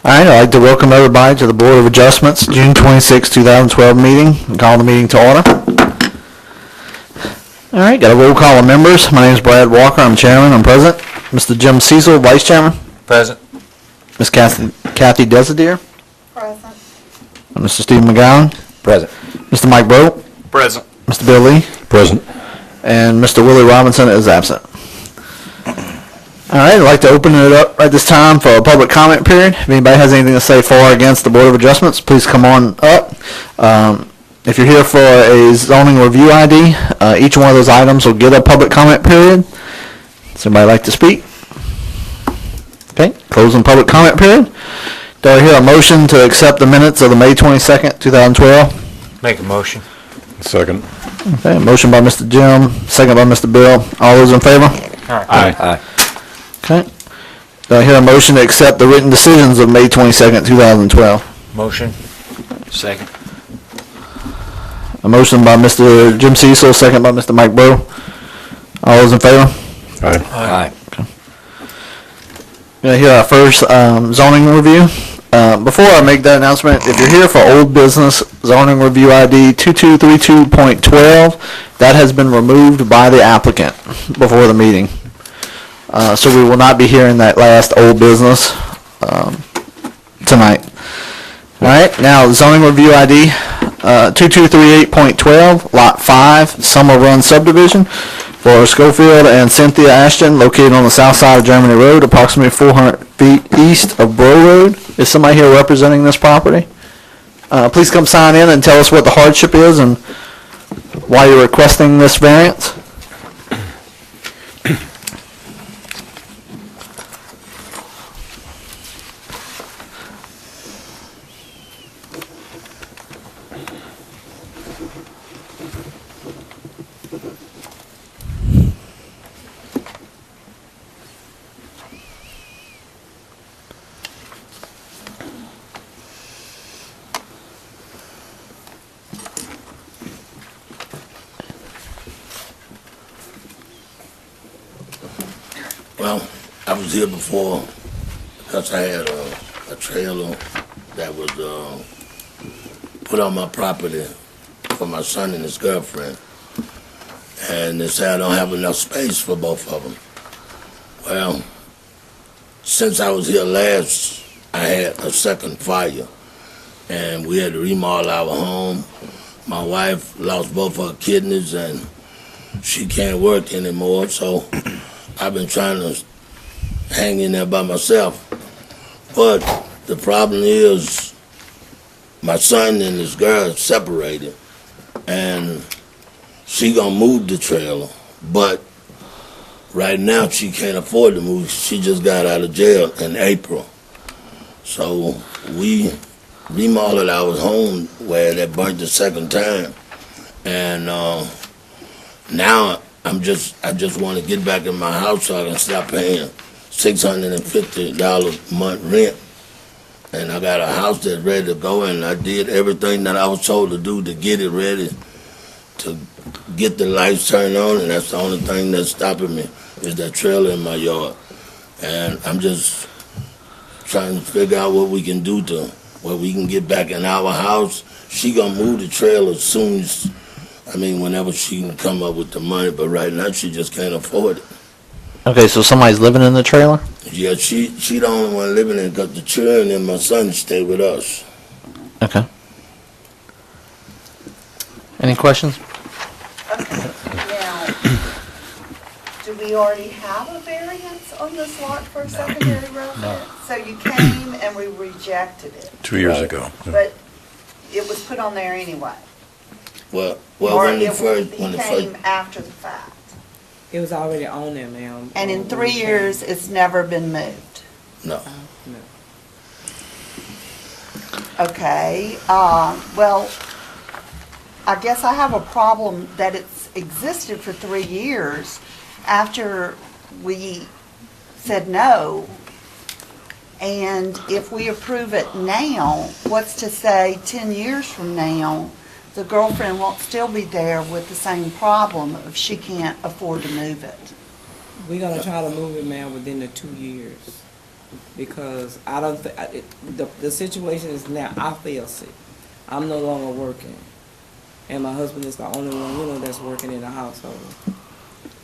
All right, I'd like to welcome everybody to the Board of Adjustments June 26, 2012 meeting. Call the meeting to order. All right, got a roll call of members. My name is Brad Walker. I'm chairman. I'm present. Mr. Jim Cecil, vice chairman. Present. Ms. Kathy Desideer. Present. And Mr. Stephen McGowan. Present. Mr. Mike Broke. Present. Mr. Bill Lee. Present. And Mr. Willie Robinson is absent. All right, I'd like to open it up at this time for a public comment period. If anybody has anything to say for or against the Board of Adjustments, please come on up. If you're here for a zoning review ID, each one of those items will get a public comment period. Does anybody like to speak? Okay, closing public comment period. Do I hear a motion to accept the minutes of the May 22nd, 2012? Make a motion. Second. Okay, motion by Mr. Jim, second by Mr. Bill. All those in favor? Aye. Okay. Do I hear a motion to accept the written decisions of May 22nd, 2012? Motion. Second. A motion by Mr. Jim Cecil, second by Mr. Mike Bro. All those in favor? Aye. Do I hear our first zoning review? Before I make that announcement, if you're here for old business zoning review ID 2232.12, that has been removed by the applicant before the meeting. So we will not be hearing that last old business tonight. All right, now zoning review ID 2238.12, Lot 5, Summer Run Subdivision for Schofield and Cynthia Ashton, located on the south side of Germany Road, approximately 400 feet east of Bro Road. Is somebody here representing this property? Please come sign in and tell us what the hardship is and why you're requesting this variance. Well, I was here before because I had a trailer that was put on my property for my son and his girlfriend. And they said I don't have enough space for both of them. Well, since I was here last, I had a second fire. And we had to remodel our home. My wife lost both her kidneys and she can't work anymore, so I've been trying to hang in there by myself. But the problem is my son and his girl separated, and she gonna move the trailer. But right now she can't afford to move. She just got out of jail in April. So we remodeled our home where that burnt the second time. And now I just want to get back in my house so I can stop paying $650 a month rent. And I got a house that's ready to go, and I did everything that I was told to do to get it ready, to get the lights turned on, and that's the only thing that's stopping me is that trailer in my yard. And I'm just trying to figure out what we can do to where we can get back in our house. She gonna move the trailer as soon as, whenever she can come up with the money, but right now she just can't afford it. Okay, so somebody's living in the trailer? Yeah, she the only one living in it because the children and my son stay with us. Okay. Any questions? Okay, now, do we already have a variance on this lot for a secondary residence? No. So you came and we rejected it, 2 years ago. but it was put on there anyway? Well, Or when it the came after the fact? It was already on there, ma'am. And in 3 years, it's never been moved? no. No. Okay, well, I guess I have a problem that it's existed for 3 years after we said no. And if we approve it now, what's to say 10 years from now, the girlfriend won't still be there with the same problem if she can't afford to move it? We're gonna try to move it, ma'am, within the 2 years. because I don't the situation is now I feel sick. I'm no longer working, and my husband is the only one that's working in the household.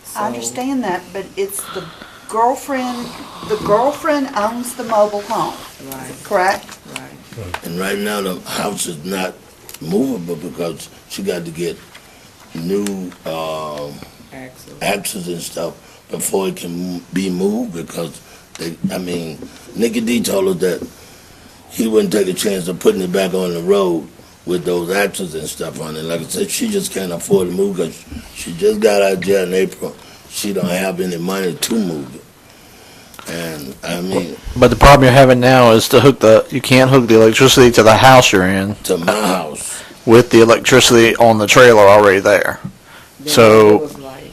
So, I understand that, but it's the girlfriend. The girlfriend owns the mobile home, Right, correct? right. And right now, the house is not movable because she got to get new Axel. axles and stuff before it can be moved because Nicky D told us that he wouldn't take a chance of putting it back on the road with those axles and stuff on it. Like I said, she just can't afford to move because she just got out of jail in April. She don't have any money to move it. And But the problem you're having now is you can't hook the electricity to the house you're in to my house. with the electricity on the trailer already there. Then So- it was like,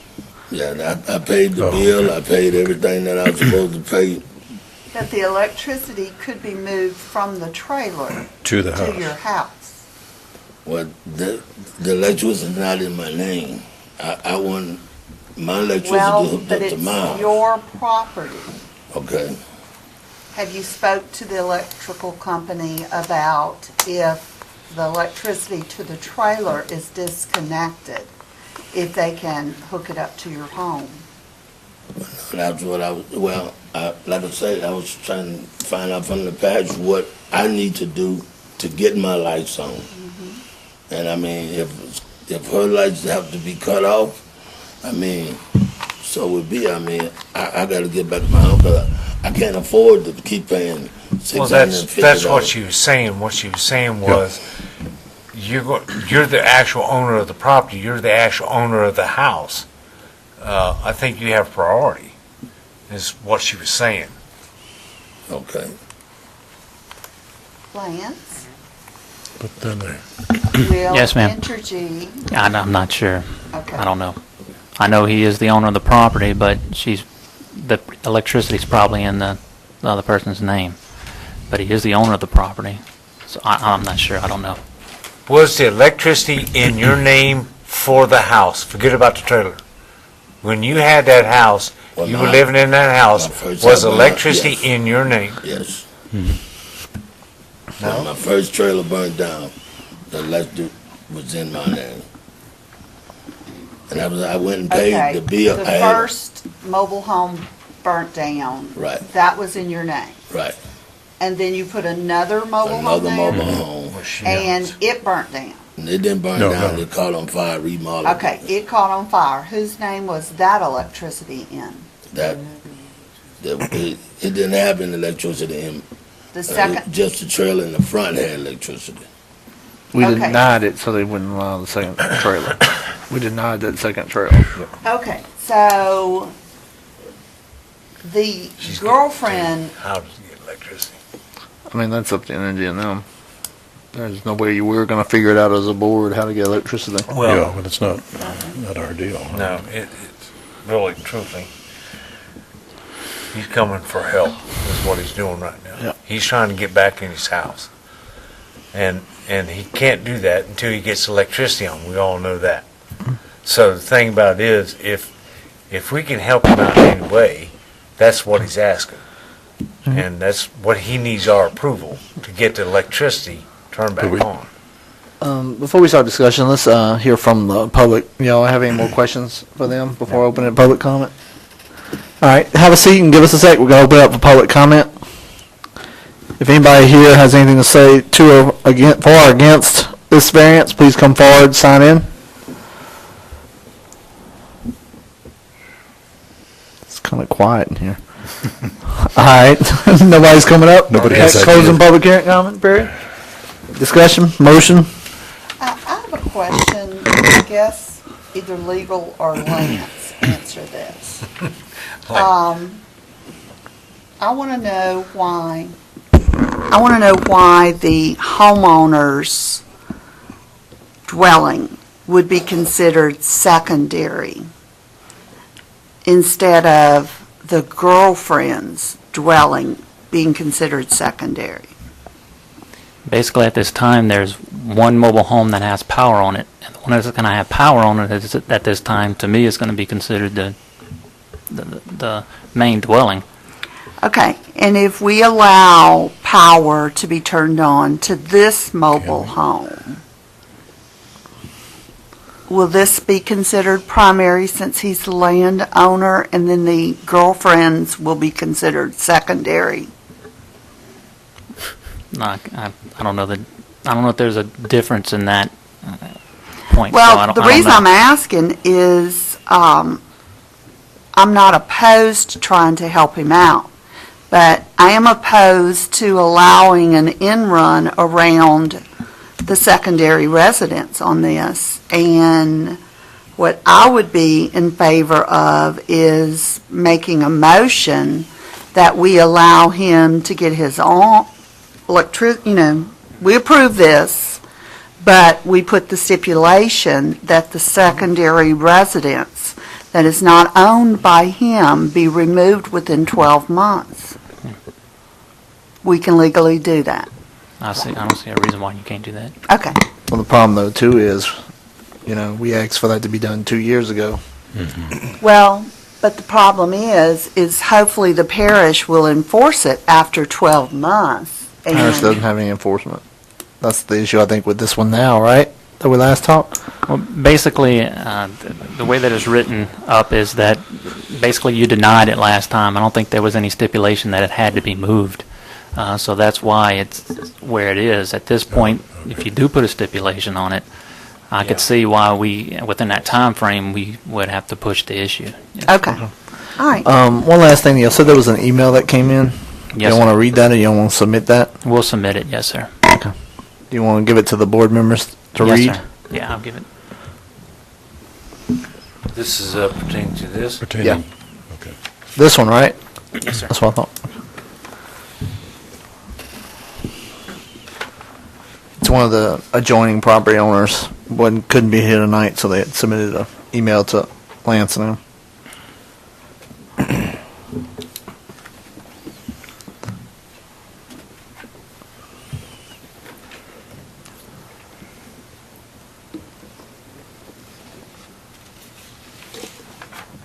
Yeah, I paid the bill. I paid everything that I was supposed to pay. That the electricity could be moved from the trailer To the to your house. house. Well, the electricity is not in my name. I want my electricity Well, hooked but up to it's my house. your property. Okay. Have you spoke to the electrical company about if the electricity to the trailer is disconnected, if they can hook it up to your home? That's what I was, like I said, I was trying to find out from the parish what I need to do to get my lights on. And if her lights have to be cut off, so it be. I got to get back to my home because I can't afford to keep paying Well, $650. that's what she was saying. What she was saying was, you're the actual owner of the property. You're the actual owner of the house. I think you have priority, is what she was saying. Okay. Lance? But then they, Will Yes, ma'am. Entergy, I'm not sure. okay. I don't know. I know he is the owner of the property, but the electricity's probably in the other person's name. But he is the owner of the property, so I'm not sure. I don't know. Was the electricity in your name for the house? Forget about the trailer. When you had that house, Well, you were my- living in that house, my first was house, electricity yes. in your name? Yes. No? When my first trailer burned down, the electric was in my name. And I went and paid Okay, the bill. the I had- first mobile home burnt down. Right. That was in your name. Right. And then you put another mobile home Another there? mobile home. Was she And it burnt down. And it didn't burn No, down, no. it caught on fire, remodeled. Okay, it caught on fire. Whose name was that electricity in? It didn't have any electricity in. The second, Just the trailer in the front had electricity. we Okay. denied it so they wouldn't allow the second trailer. We denied that second trailer. okay, so the She's girlfriend, How does he get electricity? That's up to energy and them. There's no way we were going to figure it out as a board how to get electricity. yeah, but it's not our deal. No, it's really, truthfully, he's coming for help, is what he's doing right now. Yeah. He's trying to get back in his house. And he can't do that until he gets electricity on. We all know that. So the thing about it is, if we can help him out in any way, that's what he's asking. And that's what he needs, our approval, to get the electricity turned back on. Before we start discussion, let's hear from the public. Y'all have any more questions for them before opening public comment? All right, have a seat and give us a sec. We're going to open it up for public comment. If anybody here has anything to say for or against this variance, please come forward, sign in. It's kind of quiet in here. All right, nobody's coming up? Nobody Okay, has ideas. closing public hearing comment period. Discussion, motion. I have a question, I guess either legal or Lance answer this. I want to know why the homeowner's dwelling would be considered secondary instead of the girlfriend's dwelling being considered secondary. Basically, at this time, there's one mobile home that has power on it, and the one that's going to have power on it at this time, to me, is going to be considered the main dwelling. Okay, and if we allow power to be turned on to this mobile home, will this be considered primary since he's the landowner, and then the girlfriends will be considered secondary? No, I don't know I don't know if there's a difference in that point. Well, the reason I'm asking is I'm not opposed to trying to help him out, but I am opposed to allowing an in-run around the secondary residence on this. And what I would be in favor of is making a motion that we allow him to get his own we approve this, but we put the stipulation that the secondary residence that is not owned by him be removed within 12 months. We can legally do that. I don't see a reason why you can't do that. Okay. Well, the problem though too is, we asked for that to be done 2 years ago. Well, but the problem is hopefully the parish will enforce it after 12 months. Parish doesn't have any enforcement. That's the issue, I think, with this one now, right? That we last talked? Well, basically, the way that it's written up is that basically you denied it last time. I don't think there was any stipulation that it had to be moved. So that's why it's where it is. At this point, if you do put a stipulation on it, I could see why within that time frame, we would have to push the issue. Okay. All right. One last thing, you said there was an email that came in. Yes, You don't sir. want to read that, or you don't want to submit that? We'll submit it, yes, sir. Okay. Do you want to give it to the board members to Yes, read? sir. Yeah, I'll give it. This is pertaining to this? Pertaining, okay. This one, right? Yes, sir. That's what I thought. It's one of the adjoining property owners. Couldn't be here tonight, so they had submitted an email to Lance and him.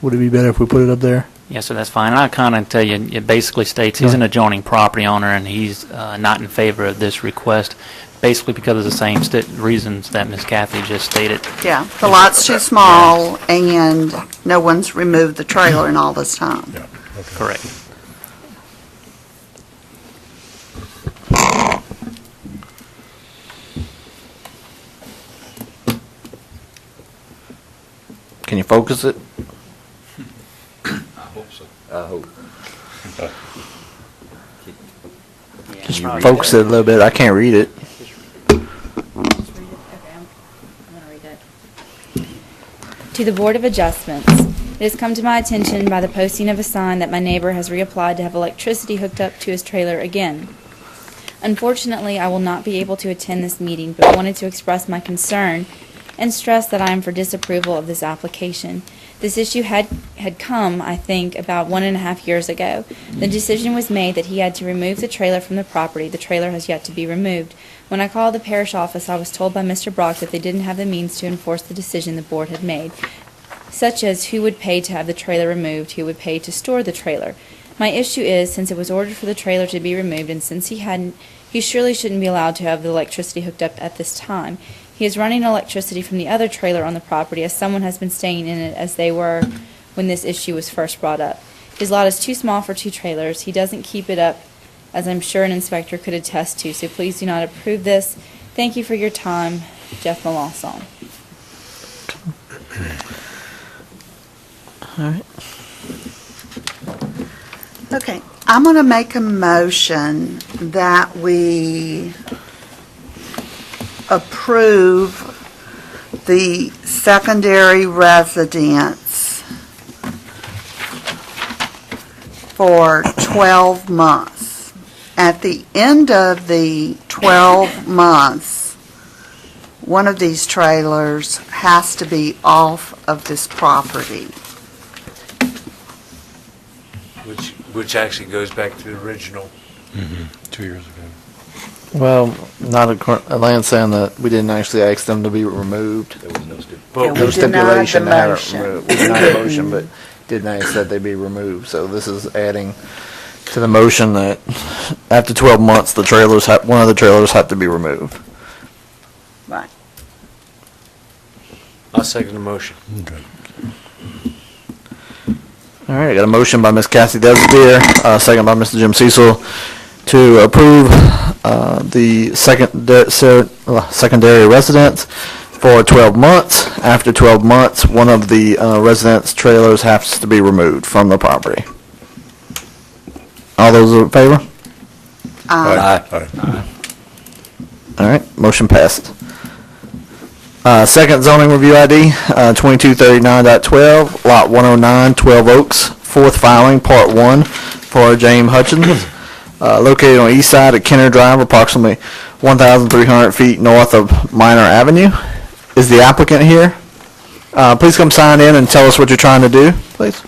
Would it be better if we put it up there? Yes, sir, that's fine. I'll kind of tell you, it basically states he's an adjoining property owner, and he's not in favor of this request, basically because of the same reasons that Ms. Kathy just stated. Yeah, the lot's too small, and no one's removed the trailer in all this time. Yeah, okay. Correct. Can you focus it? I hope. Just focus it a little bit. I can't read it. Just read it. Okay, I'm going to read it. To the Board of Adjustments, it has come to my attention by the posting of a sign that my neighbor has reapplied to have electricity hooked up to his trailer again. Unfortunately, I will not be able to attend this meeting, but wanted to express my concern and stress that I am for disapproval of this application. This issue had come, I think, about 1.5 years ago. The decision was made that he had to remove the trailer from the property. The trailer has yet to be removed. When I called the parish office, I was told by Mr. Brock that they didn't have the means to enforce the decision the board had made, such as who would pay to have the trailer removed, who would pay to store the trailer. My issue is, since it was ordered for the trailer to be removed, and since he surely shouldn't be allowed to have the electricity hooked up at this time. He is running electricity from the other trailer on the property, as someone has been staying in it as they were when this issue was first brought up. His lot is too small for 2 trailers. He doesn't keep it up, as I'm sure an inspector could attest to, so please do not approve this. Thank you for your time, Jeff Melanson. All right. Okay, I'm going to make a motion that we approve the secondary residence for 12 months. At the end of the 12 months, one of these trailers has to be off of this property. Which actually goes back to the original. 2 years ago. Well, Lance saying that we didn't actually ask them to be removed. There was no stipulation. But Yeah, No we denied stipulation the to have it motion. removed. We denied the motion, but didn't ask that they be removed. So this is adding to the motion that after 12 months, one of the trailers have to be removed. Right. I'll second the motion. Okay. All right, I got a motion by Ms. Cassie Desbier, second by Mr. Jim Cecil, to approve the secondary residence for 12 months. After 12 months, one of the residence trailers has to be removed from the property. All those in favor? Aye. All right, motion passed. Second zoning review ID, 2239.12, Lot 109, 12 Oaks, fourth filing, Part 1, for James Hutchins, located on the east side of Kenner Drive, approximately 1,300 feet north of Minor Avenue. Is the applicant here? Please come sign in and tell us what you're trying to do, please.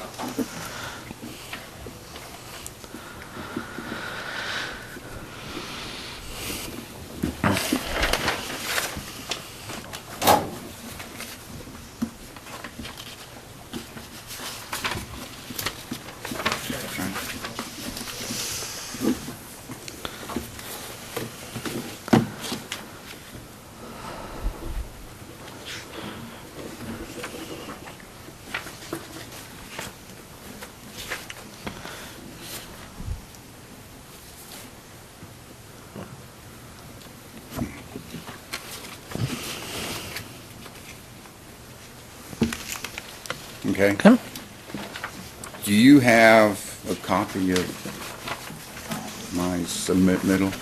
Okay. Okay. Do you have a copy of my submittal?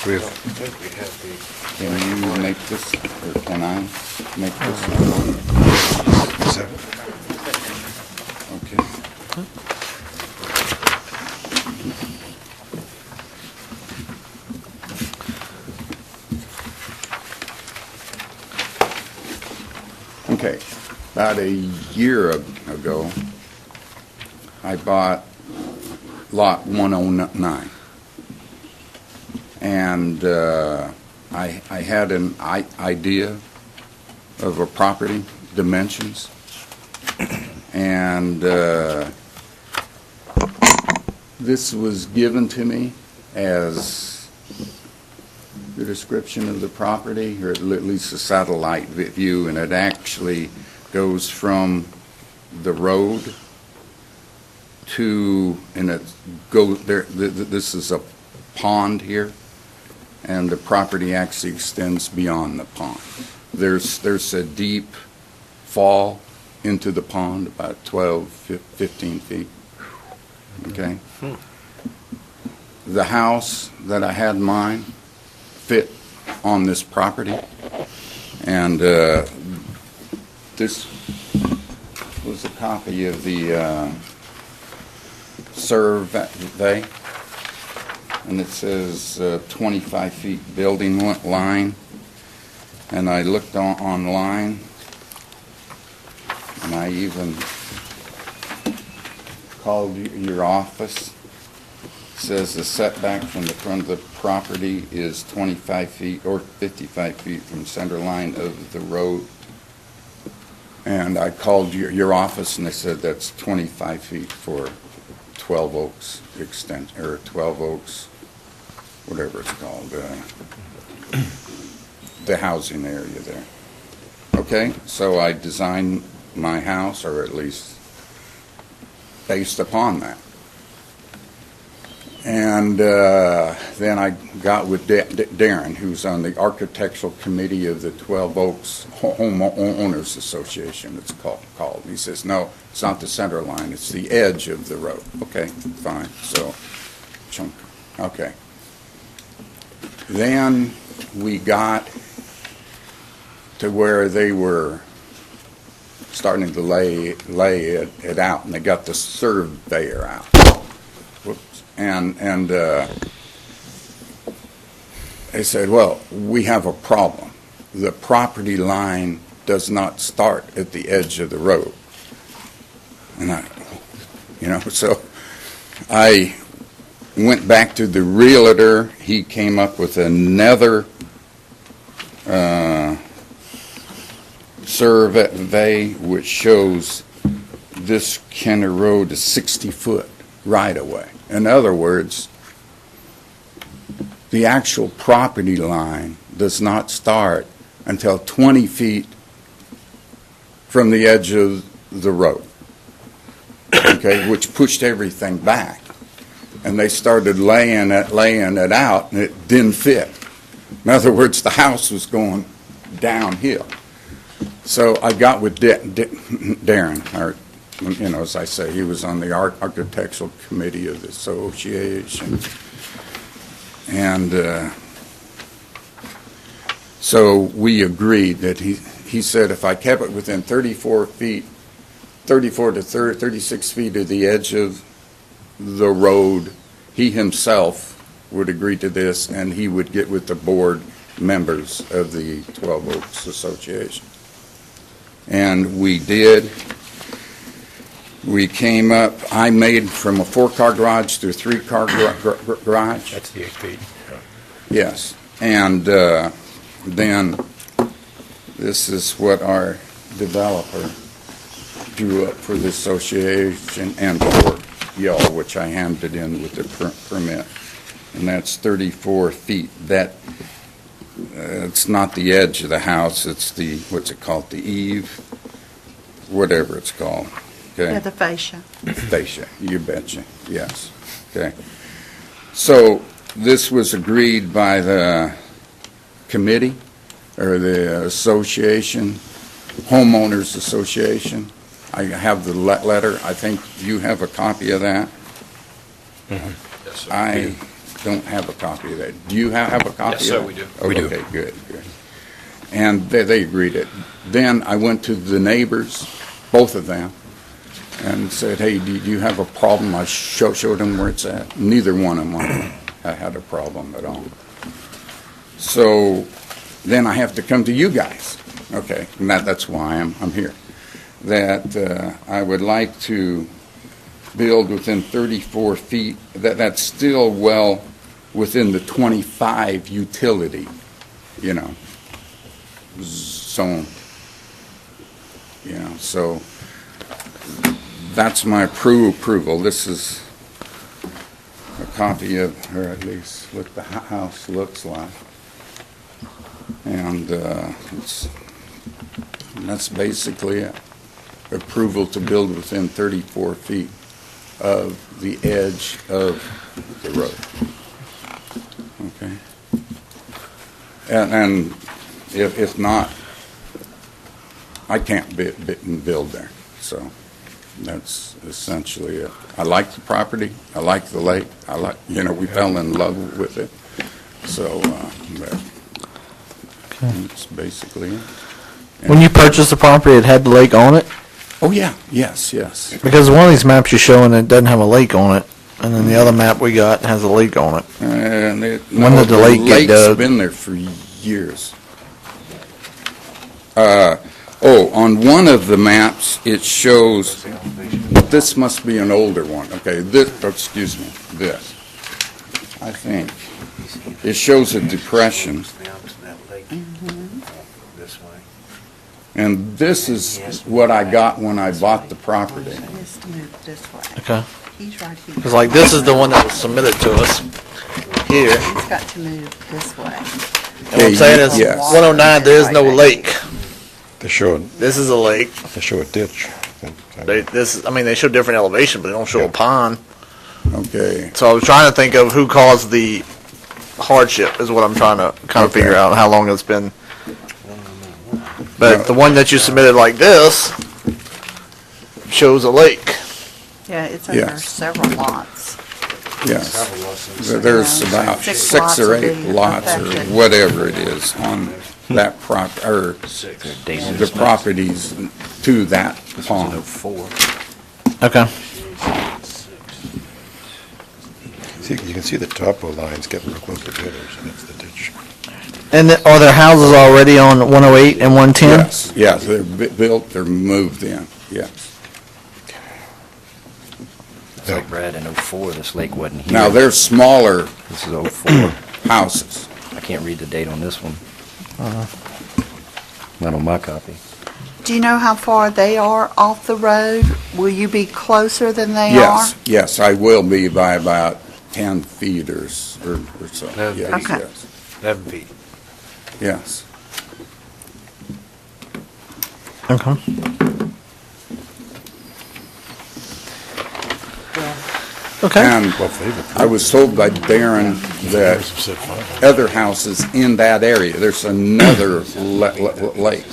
We have, Can you make this, or can I make this? Okay. Okay. About a year ago, I bought lot 109. And I had an idea of a property, dimensions, and this was given to me as the description of the property, or at least a satellite view, and it actually goes from the road to, and it goes there. This is a pond here, and the property actually extends beyond the pond. There's a deep fall into the pond, about 12, 15 feet. Okay? The house that I had mine fit on this property, and this was a copy of the survey, and it says 25 feet building line, and I looked online, and I even called your office. It says the setback from the front of the property is 25 feet or 55 feet from center line of the road. And I called your office, and they said that's 25 feet for 12 Oaks extent, or 12 Oaks, whatever it's called, the housing area there. Okay, so I designed my house, or at least based upon that. And then I got with Darren, who's on the architectural committee of the 12 Oaks Homeowners Association, it's called. He says, no, it's not the center line, it's the edge of the road. Okay, fine, so, chunk, okay. Then we got to where they were starting to lay it out, and they got the surveyor out. Whoops. And they said, well, we have a problem. The property line does not start at the edge of the road. And so I went back to the realtor. He came up with another survey which shows this Kenner Road is 60 foot right-of-way. In other words, the actual property line does not start until 20 feet from the edge of the road, okay, which pushed everything back. And they started laying it out, and it didn't fit. In other words, the house was going downhill. So I got with Darren, or, as I say, he was on the architectural committee of the association. And so we agreed that he said if I kept it within 34 to 36 feet of the edge of the road, he himself would agree to this, and he would get with the board members of the 12 Oaks Association. And we did. We came up, I made from a 4-car garage to a 3-car garage. That's the 8 feet. Yes. And then this is what our developer drew up for the association and for y'all, which I handed in with the permit. And that's 34 feet. That it's not the edge of the house, it's the, what's it called, the eave, whatever it's called. Okay. Yeah, the fascia. Fascia, you betcha, yes. Okay. So this was agreed by the committee, or the association, homeowners association. I have the letter. I think you have a copy of that. Mm-hmm. Yes, sir. I don't have a copy of that. Do you have a copy Yes, sir, of that? we do. Oh, We do. Okay, good. And they agreed it. Then I went to the neighbors, both of them, and said, hey, do you have a problem? I showed them where it's at. Neither one of them had a problem at all. So then I have to come to you guys. Okay, and that's why I'm here. That I would like to build within 34 feet. That's still well within the 25 utility, zone. So that's my approval. This is a copy of, or at least what the house looks like. And that's basically it. Approval to build within 34 feet of the edge of the road. Okay? And if not, I can't build there. So that's essentially it. I like the property. I like the lake. We fell in love with it. So that's basically it. When you purchased the property, it had the lake on it? Oh, yeah. Yes. Because one of these maps you're showing, it doesn't have a lake on it, and then the other map we got has a lake on it. And When did the lake get dug? Lake's been there for years. On one of the maps, it shows, this must be an older one. Okay, this. I think. It shows a depression. And this is what I got when I bought the property. He has to move this way. Okay. He's right here. Because, like, this is the one that was submitted to us here. He's got to move this way. And what I'm saying is, Yes. 109, there is no lake. They show This is a lake. a ditch. They show different elevation, but they don't show a pond. Okay. So I was trying to think of who caused the hardship, is what I'm trying to kind of Okay. figure out, how long it's been. But No. the one that you submitted like this shows a lake. Yeah, it's over Yes. several lots. Yes. There's about 6 6 lots or will 8 be lots or affected. whatever it is on that or the properties to that pond. Okay. See, you can see the topo lines getting real close to gutters, and that's the ditch. And are there houses already on 108 and 110? Yes, they're built, they're moved in, yes. So Brad, in '04, this lake wasn't here. Now, they're smaller This is '04. houses. I can't read the date on this one. Not on my copy. Do you know how far they are off the road? Will you be closer than they Yes, are? yes, I will be by about 10 feet or so. That'd be- Yes, Okay. yes, 11 feet. yes. Okay. Okay. And I was told by Darren that other houses in that area, there's another lake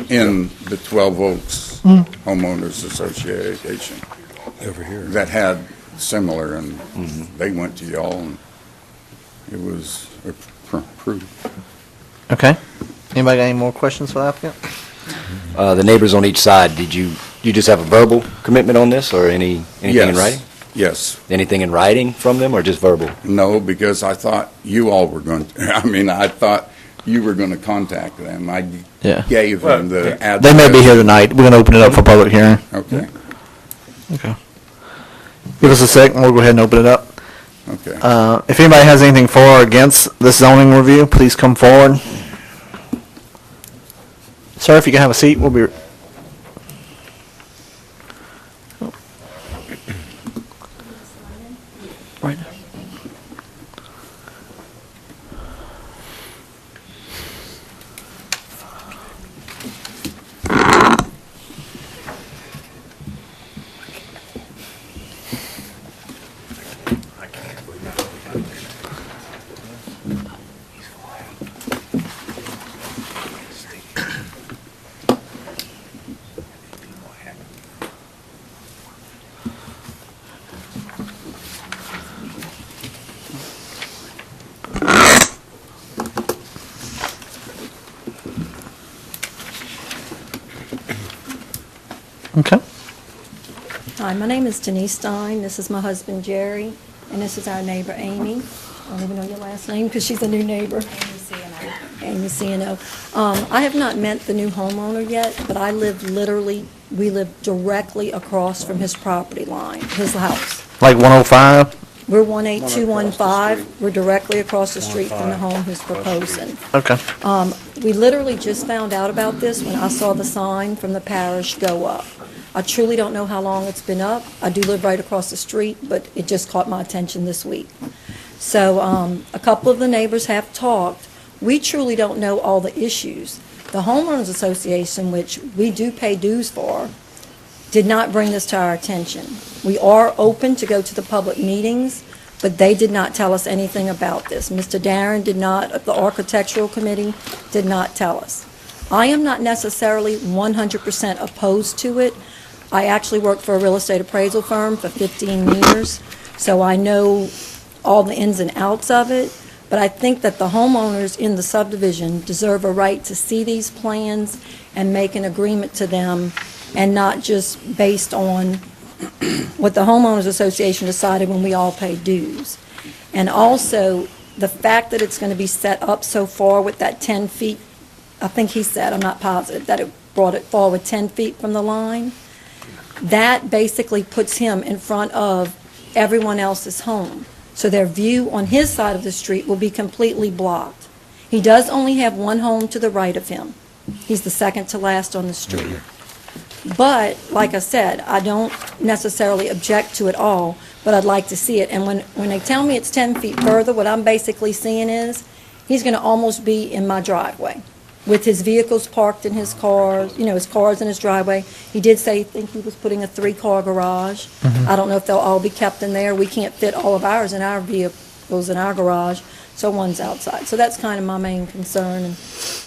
in the 12 Oaks Homeowners Association Over here. that had similar, and they went to y'all, and it was approved. Okay. Anybody got any more questions for the applicant? The neighbors on each side, did you just have a verbal commitment on this, or anything in Yes. writing? Yes. Anything in writing from them, or just verbal? No, because I thought you all were going to, I thought you were going to contact them. I Yeah. gave them the address. They may be here tonight. We're going to open it up for public hearing. Okay, Okay. Give us a second. We'll go ahead and open it up. okay. If anybody has anything for or against this zoning review, please come forward. Sir, if you can have a seat, we'll be... Right. Okay. Hi, my name is Denise Stein. This is my husband Jerry, and this is our neighbor Amy. I don't even know your last name because she's a new neighbor. Amy C&O. I have not met the new homeowner yet, but we live directly across from his property line, his house. Like 105? We're 18215. We're directly across the street from the home he's proposing. Okay. We literally just found out about this when I saw the sign from the parish go up. I truly don't know how long it's been up. I do live right across the street, but it just caught my attention this week. So a couple of the neighbors have talked. We truly don't know all the issues. The homeowners association, which we do pay dues for, did not bring this to our attention. We are open to go to the public meetings, but they did not tell us anything about this. Mr. Darren did not, the architectural committee did not tell us. I am not necessarily 100% opposed to it. I actually worked for a real estate appraisal firm for 15 years, so I know all the ins and outs of it. But I think that the homeowners in the subdivision deserve a right to see these plans and make an agreement to them, and not just based on what the homeowners association decided when we all pay dues. And also, the fact that it's going to be set up so far with that 10 feet, I think he said, I'm not positive, that it brought it forward 10 feet from the line, that basically puts him in front of everyone else's home. So their view on his side of the street will be completely blocked. He does only have one home to the right of him. He's the second to last on the street. But, like I said, I don't necessarily object to it all, but I'd like to see it. And when they tell me it's 10 feet further, what I'm basically seeing is he's going to almost be in my driveway with his vehicles parked in his cars, his cars in his driveway. He did say he think he was putting a 3-car garage. I don't know if they'll all be kept in there. We can't fit all of ours in our vehicles in our garage, so one's outside. So that's kind of my main concern.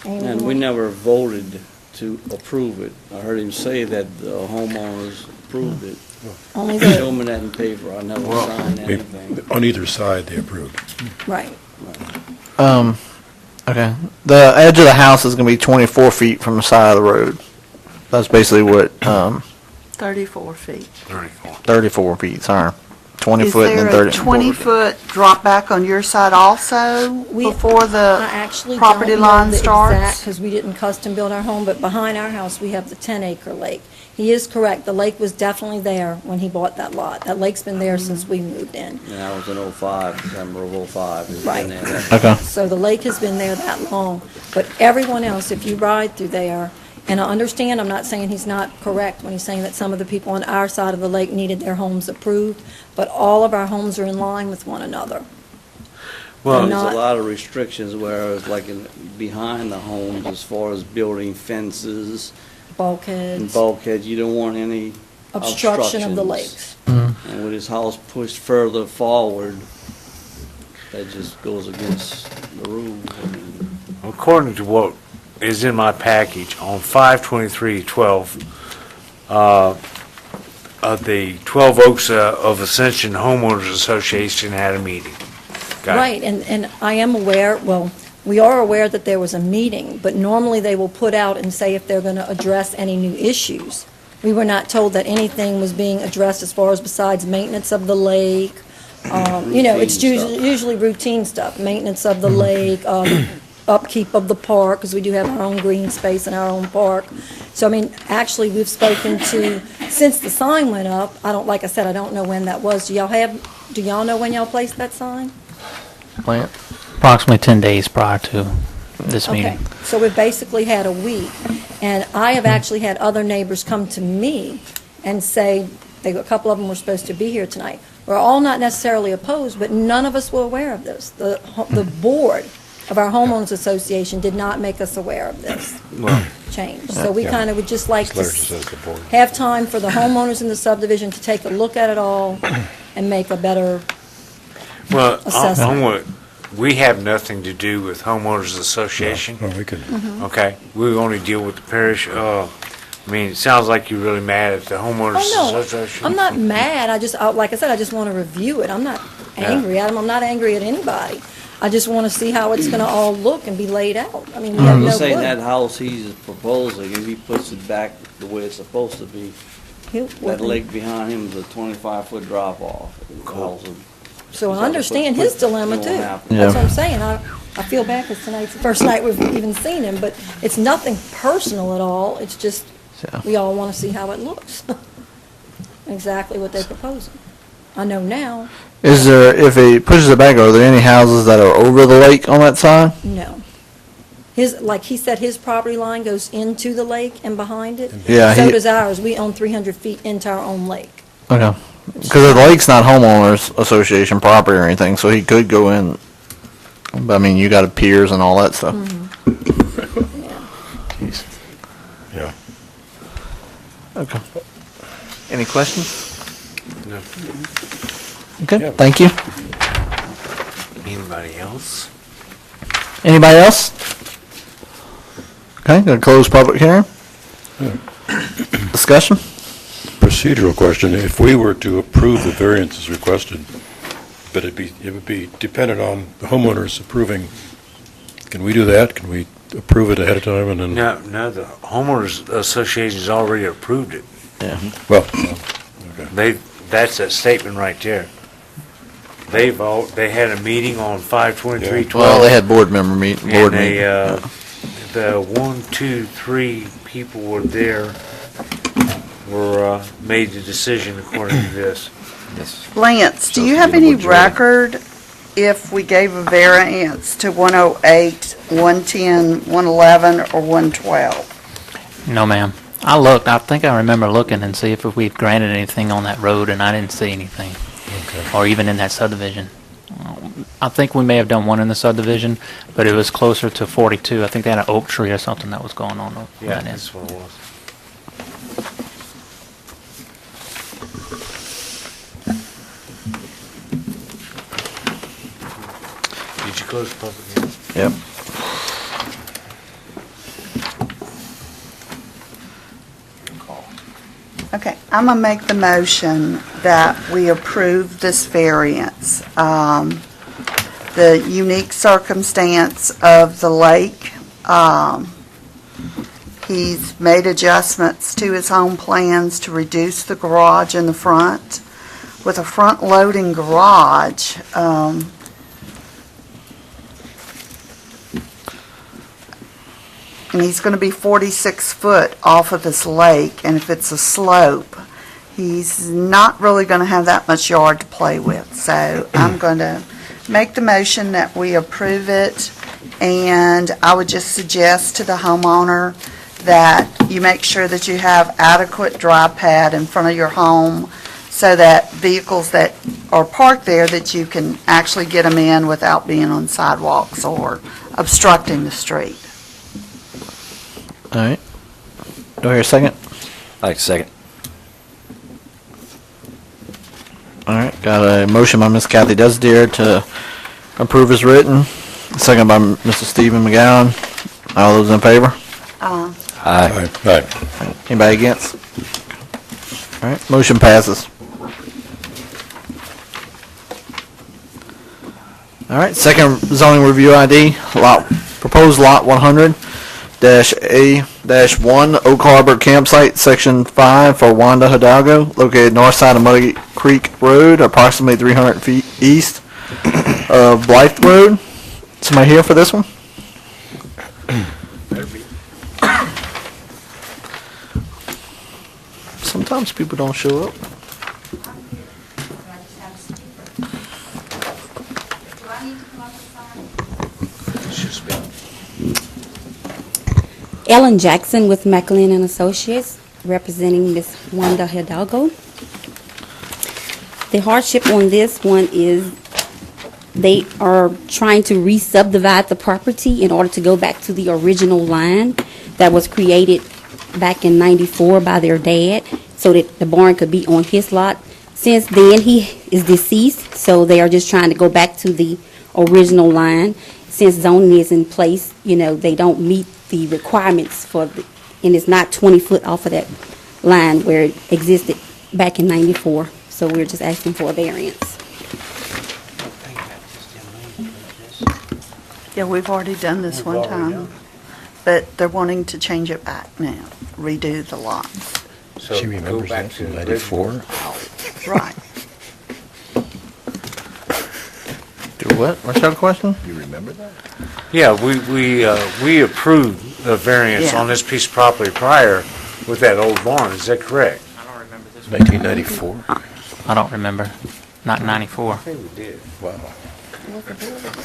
And we never voted to approve it. I heard him say that the homeowners approved it. Only the, Show me that in paper. I never signed anything. On either side, they approved. right. Okay. The edge of the house is going to be 24 feet from the side of the road. That's basically what, 34 feet. 34 feet, sorry. 20 Is foot and then there a 30. 20-foot drop back on your side also before I the actually property don't line know the starts? exact, because we didn't custom build our home, but behind our house, we have the 10-acre lake. He is correct. The lake was definitely there when he bought that lot. That lake's been there since we moved in. And that was in 05, December of 05. It's been Right. there. Okay. So the lake has been there that long. But everyone else, if you ride through there, And I understand, I'm not saying he's not correct when he's saying that some of the people on our side of the lake needed their homes approved, but all of our homes are in line with one another. Well, There's not- a lot of restrictions, whereas like behind the homes, as far as building fences and Bulkheads, bulkheads, you don't want any obstruction of the obstructions. lakes. And with his house pushed further forward, that just goes against the rules. I mean, according to what is in my package, on 5/23/12, the 12 Oaks of Ascension Homeowners Association had a meeting. Got it. Right, and I am aware, well, we are aware that there was a meeting, but normally they will put out and say if they're going to address any new issues. We were not told that anything was being addressed as far as besides maintenance of the lake. You know, it's Routine stuff. usually routine stuff, maintenance of the lake, upkeep of the park, because we do have our own green space in our own park. So, I mean, actually, we've spoken to, since the sign went up, like I said, I don't know when that was. Do y'all know when y'all placed that sign? Plant. Approximately 10 days prior to this Okay, meeting. so we've basically had a week, and I have actually had other neighbors come to me and say, a couple of them were supposed to be here tonight. We're all not necessarily opposed, but none of us were aware of this. The board of our homeowners association did not make us aware of this change. So we Yeah. kind of would just like This to letter just says the board. have time for the homeowners in the subdivision to take a look at it all and make a better, Well, assessment. we have nothing to do with homeowners association. Well, we could, Okay, we only deal with the parish. I mean, it sounds like you're really mad at the homeowners oh no, association. I'm not mad. Like I said, I just want to review it. I'm not angry at them. I'm not angry at anybody. I just want to see how it's going to all look and be laid out. I mean, we have I'm no just saying clue. that house he's proposing, if he puts it back the way it's supposed to be, that lake behind him is a 25-foot drop-off. So I understand his dilemma too. That's what I'm saying. I feel bad because tonight's the first night we've even seen him, but it's nothing personal at all. It's just, we all want to see how it looks. Exactly what they're proposing. I know now, Is there, if he pushes it back, are there any houses that are over the lake on that side? no. Like he said, his property line goes into the lake and behind it. Yeah, So he- does ours. We own 300 feet into our own lake. Okay. Because the lake's not homeowners association property or anything, so he could go in. But I mean, you got piers and all that stuff. yeah. Okay. Any questions? No. Okay, Yeah. thank you. Anybody else? Anybody else? Okay, gonna close public hearing. Discussion? Procedural question, if we were to approve the variances requested, but it would be dependent on the homeowners approving, can we do that? Can we approve it ahead of time and then? No, the homeowners association's already approved it. Yeah. Well, okay. That's a statement right there. They had a meeting on 5/23/12. Well, they had board member board And meeting. the 1, 2, 3 people were there, made the decision according to this. Lance, do you have any record if we gave a variance to 108, 110, 111, or 112? No, ma'am. I looked. I think I remember looking and see if we'd granted anything on that road, and I didn't see anything. Or even in that subdivision. I think we may have done one in the subdivision, but it was closer to 42. I think they had an oak tree or something that was going on. Yeah, that end. that's what it was. Did you close the public hearing? Yep. Okay, I'm going to make the motion that we approve this variance. The unique circumstance of the lake, he's made adjustments to his home plans to reduce the garage in the front. With a front-loading garage, and he's going to be 46 foot off of this lake, and if it's a slope, he's not really going to have that much yard to play with. So I'm going to make the motion that we approve it, and I would just suggest to the homeowner that you make sure that you have adequate drive pad in front of your home so that vehicles that are parked there, that you can actually get them in without being on sidewalks or obstructing the street. All right. Do I hear a second? I'd like a second. All right. Got a motion by Ms. Kathy Desideer to approve as written. Second by Mr. Stephen McGowan. All those in favor? Uh, Aye. Aye. Anybody against? All right. Motion passes. All right. Second zoning review ID, proposed lot 100-A-1 Oak Harbor Campsite, Section 5 for Wanda Hidalgo, located north side of Muddy Creek Road, approximately 300 feet east of Blythe Road. Somebody here for this one? Sometimes people don't show up. Ellen Jackson with McLean and Associates, representing Ms. Wanda Hidalgo. The hardship on this one is they are trying to re-subdivide the property in order to go back to the original line that was created back in '94 by their dad, so that the barn could be on his lot. Since then, he is deceased, so they are just trying to go back to the original line. Since zoning is in place, they don't meet the requirements and it's not 20 foot off of that line where it existed back in '94. So we're just asking for a variance. Yeah, we've already done this one time, but they're wanting to change it back now, redo the lots. So She go remembers back that to from the '94? Right. Do what? What's your question? You remember that? Yeah, we approved the variance Yeah. on this piece of property prior with that old barn, is that correct? I don't remember this. 1994? I don't remember. Not in '94. I think we did. Wow.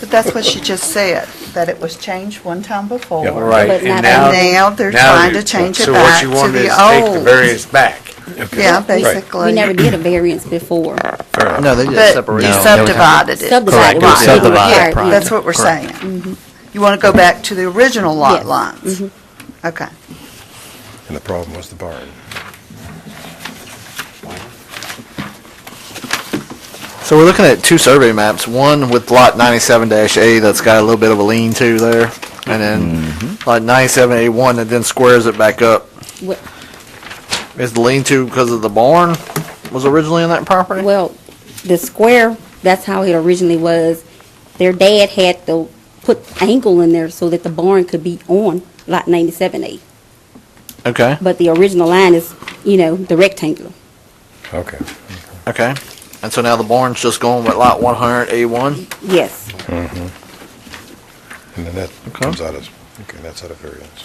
But that's what she just said, that it was changed one time before. Yeah. Right, But and not- now. Now they're trying to change it So back what you to want is the to take the old. variance back. Okay. Yeah, Right. basically. We never did a variance before. Fair enough. No, they just But separated. you No, subdivided it. Subdivided. Correct. Right. Subdivided Yeah, property. that's what we're Correct. saying. You want to go back to the original lot Yes. lines? Okay. And the problem was the barn. So we're looking at two survey maps, one with lot 97-A that's got a little bit of a lean-to there, and then lot 97A1 that then squares it back up. What- Is the lean-to because of the barn was originally in that property? Well, the square, that's how it originally was. Their dad had to put angle in there so that the barn could be on lot 97A. Okay, But the original line is, the rectangular. Okay. okay. And so now the barn's just going with lot 100A1? Yes. And then that Okay. comes out as, okay, that's out of variance.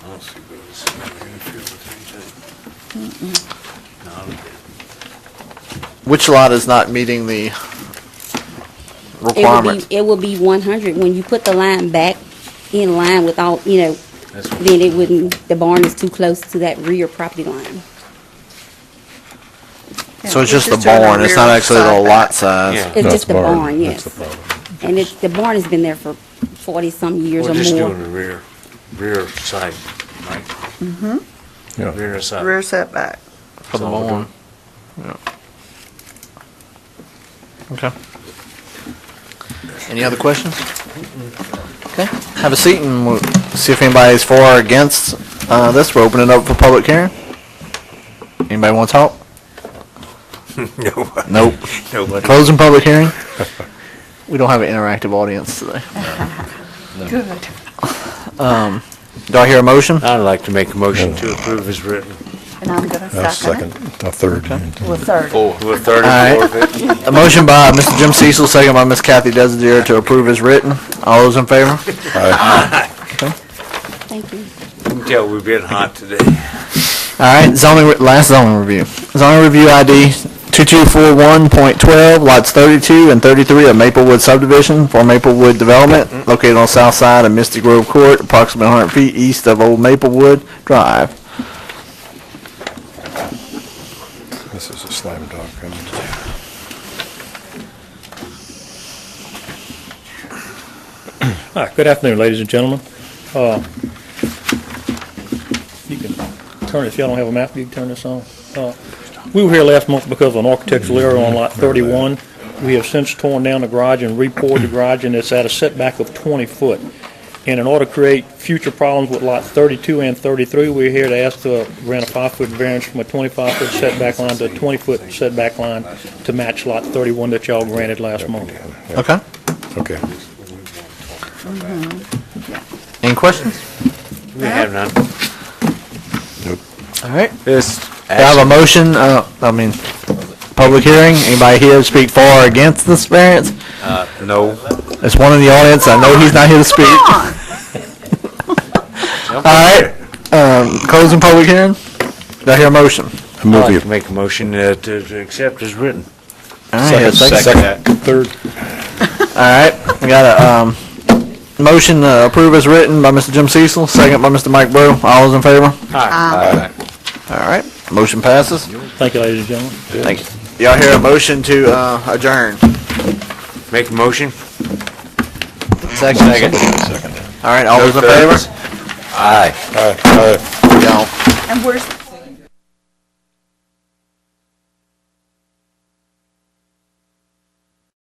I don't see where this is interfere with anything. No, Which lot is not meeting the requirement? It will be 100. When you put the line back in line without, that's what- then it wouldn't, the barn is too close to that rear property line. So it's just the doing a barn, it's not rear actually the setback. lot size? Yeah. It's No, just the barn, yes. That's the problem. And the barn has been there for 40-some years We're or just more. doing the rear side, right? Yeah. Rear side. Rear setback. For the That's all we're barn? Yeah. Okay. Any other questions? Okay, have a seat and we'll see if anybody's for or against this. We'll open it up for public hearing. Anybody want to talk? No. Nope. Nobody. Closing public hearing. We don't have an interactive audience today. Good. Do I hear a motion? I'd like to make a motion to approve as written. And I'm going to second Second, a third. it. Well, third. With 30 All right. forfeit. A motion by Mr. Jim Cecil, second by Ms. Kathy Desideer to approve as written. All those in favor? Thank you. You can tell we've been hot today. All right, last zoning review. Zoning review ID 2241.12, lots 32 and 33 of Maplewood subdivision for Maplewood Development, located on the south side of Misty Grove Court, approximately 100 feet east of Old Maplewood Drive. This is a slam dunk. Hi, good afternoon, ladies and gentlemen. You can turn it, if y'all don't have a map, you can turn this on. We were here last month because of an architectural error on lot 31. We have since torn down the garage and re-poured the garage, and it's at a setback of 20 foot. And in order to create future problems with lot 32 and 33, we're here to ask to grant a 5-foot variance from a 25-foot setback line to a 20-foot setback line to match lot 31 that y'all granted last month. Okay. Okay. Any questions? We have none. All right. This I have a motion, public hearing. Anybody here to speak for or against this variance? No. There's one in the audience. I know he's not here to speak. All right. Closing public hearing. Do I hear a motion? I move I'd you. like to make a motion to accept as written. All right. Second. Third. All right. We got a motion to approve as written by Mr. Jim Cecil, second by Mr. Mike Brew. All those in favor? Aye. All right. Motion passes. Thank you, ladies and gentlemen. Thank you. Y'all hear a motion to adjourn? Make a motion? Second. All right. All those in favor? Aye. Y'all. And where's